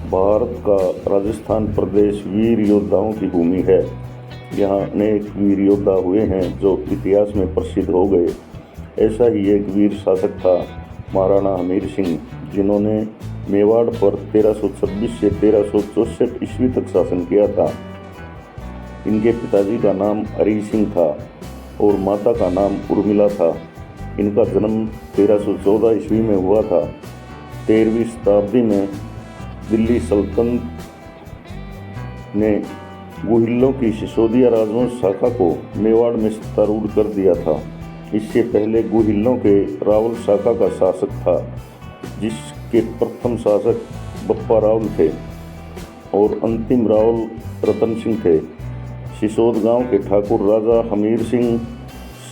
भारत का राजस्थान प्रदेश वीर योद्धाओं की भूमि है। यहाँ अनेक वीर योद्धा हुए हैं जो इतिहास में प्रसिद्ध हो गए। ऐसा ही एक वीर शासक था महाराणा हमीर सिंह, जिन्होंने मेवाड़ पर 1326 से 1364 ईस्वी तक शासन किया था। इनके पिताजी का नाम हरि सिंह था और माता का नाम उर्मिला था। इनका जन्म 1314 ईस्वी में हुआ था। 13वीं शताब्दी में दिल्ली सल्तनत ने गुहिलों की सिसोदिया राजवंश शाखा को मेवाड़ में सत्तारूढ़ कर दिया था। इससे पहले गुहिलों के रावल शाखा का शासक था, जिसके प्रथम शासक बप्पा रावल थे और अंतिम रावल रतन सिंह थे। सिसोद गांव के ठाकुर राजा हमीर सिंह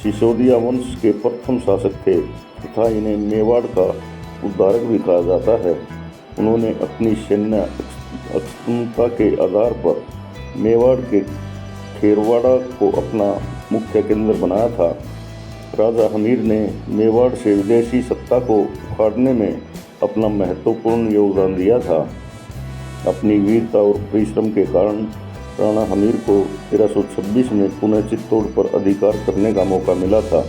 सिसोदिया वंश के प्रथम शासक थे तथा इन्हें मेवाड़ का उद्धारक भी कहा जाता है। उन्होंने अपनी सैन्य अक्षमता के आधार पर मेवाड़ के खेरवाड़ा को अपना मुख्य केंद्र बनाया था। राजा हमीर ने मेवाड़ से विदेशी सत्ता को उखाड़ने में अपना महत्वपूर्ण योगदान दिया था। अपनी वीरता और परिश्रम के कारण राणा हमीर को 1326 में पुनः चित्तौड़ पर अधिकार करने का मौका मिला था।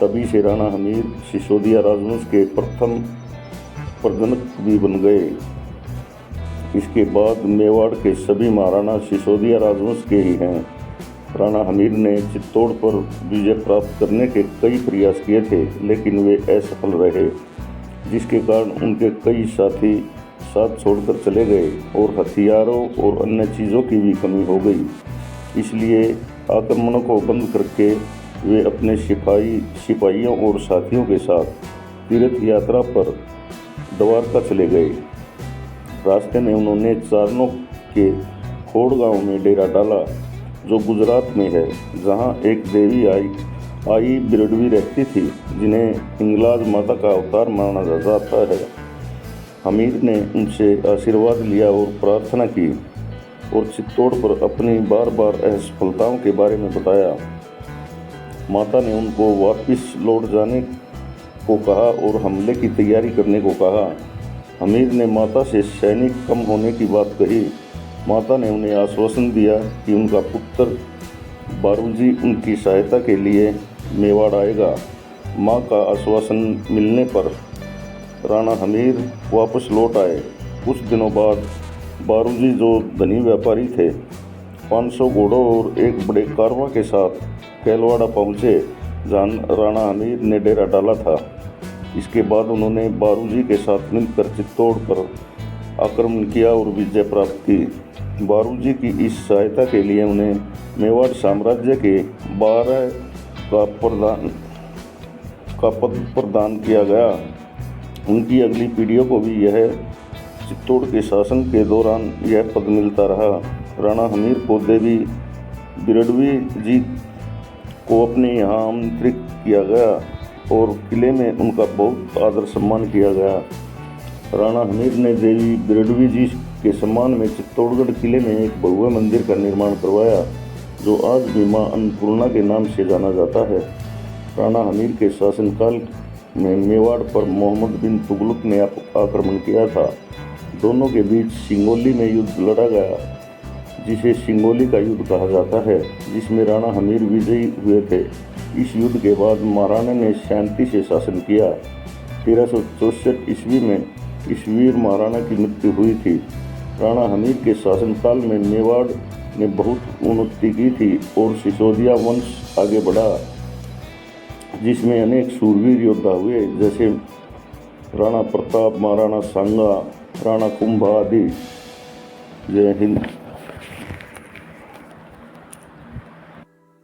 तभी से राणा हमीर सिसोदिया राजवंश के प्रथम प्रजनक भी बन गए। इसके बाद मेवाड़ के सभी महाराणा सिसोदिया राजवंश के ही हैं। राणा हमीर ने चित्तौड़ पर विजय प्राप्त करने के कई प्रयास किए थे, लेकिन वे असफल रहे, जिसके कारण उनके कई साथी साथ छोड़कर चले गए और हथियारों और अन्य चीज़ों की भी कमी हो गई। इसलिए आक्रमणों को बंद करके वे अपने सिपाहियों और साथियों के साथ तीर्थ यात्रा पर द्वारका चले गए। रास्ते में उन्होंने चारणों के खोड़ गांव में डेरा डाला, जो गुजरात में है, जहां एक देवी आई बिरडवी रहती थी, जिन्हें हिंगलाज माता का अवतार माना जाता है। हमीर ने उनसे आशीर्वाद लिया और प्रार्थना की और चित्तौड़ पर अपनी बार बार असफलताओं के बारे में बताया। माता ने उनको वापस लौट जाने को कहा और हमले की तैयारी करने को कहा। हमीर ने माता से सैनिक कम होने की बात कही। माता ने उन्हें आश्वासन दिया कि उनका पुत्र बारूजी उनकी सहायता के लिए मेवाड़ आएगा। माँ का आश्वासन मिलने पर राणा हमीर वापस लौट आए। कुछ दिनों बाद बारूजी, जो धनी व्यापारी थे, 500 घोड़ों और एक बड़े कारवां के साथ कैलवाड़ा पहुँचे, जहाँ राणा हमीर ने डेरा डाला था। इसके बाद उन्होंने बारूजी के साथ मिलकर चित्तौड़ पर आक्रमण किया और विजय प्राप्त की। बारूजी की इस सहायता के लिए उन्हें मेवाड़ साम्राज्य के 12 का पद प्रदान किया गया। उनकी अगली पीढ़ियों को भी यह चित्तौड़ के शासन के दौरान यह पद मिलता रहा। राणा हमीर को देवी बिरडवी जी को अपने यहाँ आमंत्रित किया गया और किले में उनका बहुत आदर सम्मान किया गया। राणा हमीर ने देवी बिरडवी जी के सम्मान में चित्तौड़गढ़ किले में एक भव्य मंदिर का निर्माण करवाया, जो आज भी मां अन्नपूर्णा के नाम से जाना जाता है। राणा हमीर के शासनकाल में मेवाड़ पर मोहम्मद बिन तुगलक ने आक्रमण किया था। दोनों के बीच सिंगोली में युद्ध लड़ा गया, जिसे सिंगोली का युद्ध कहा जाता है, जिसमें राणा हमीर विजयी हुए थे। इस युद्ध के बाद महाराणा ने शांति से शासन किया। 1364 ईस्वी में इस वीर महाराणा की मृत्यु हुई थी। राणा हमीर के शासनकाल में मेवाड़ ने बहुत उन्नति की थी और सिसोदिया वंश आगे बढ़ा, जिसमें अनेक शूरवीर योद्धा हुए, जैसे राणा प्रताप, महाराणा सांगा, राणा कुंभा आदि। जय हिंद।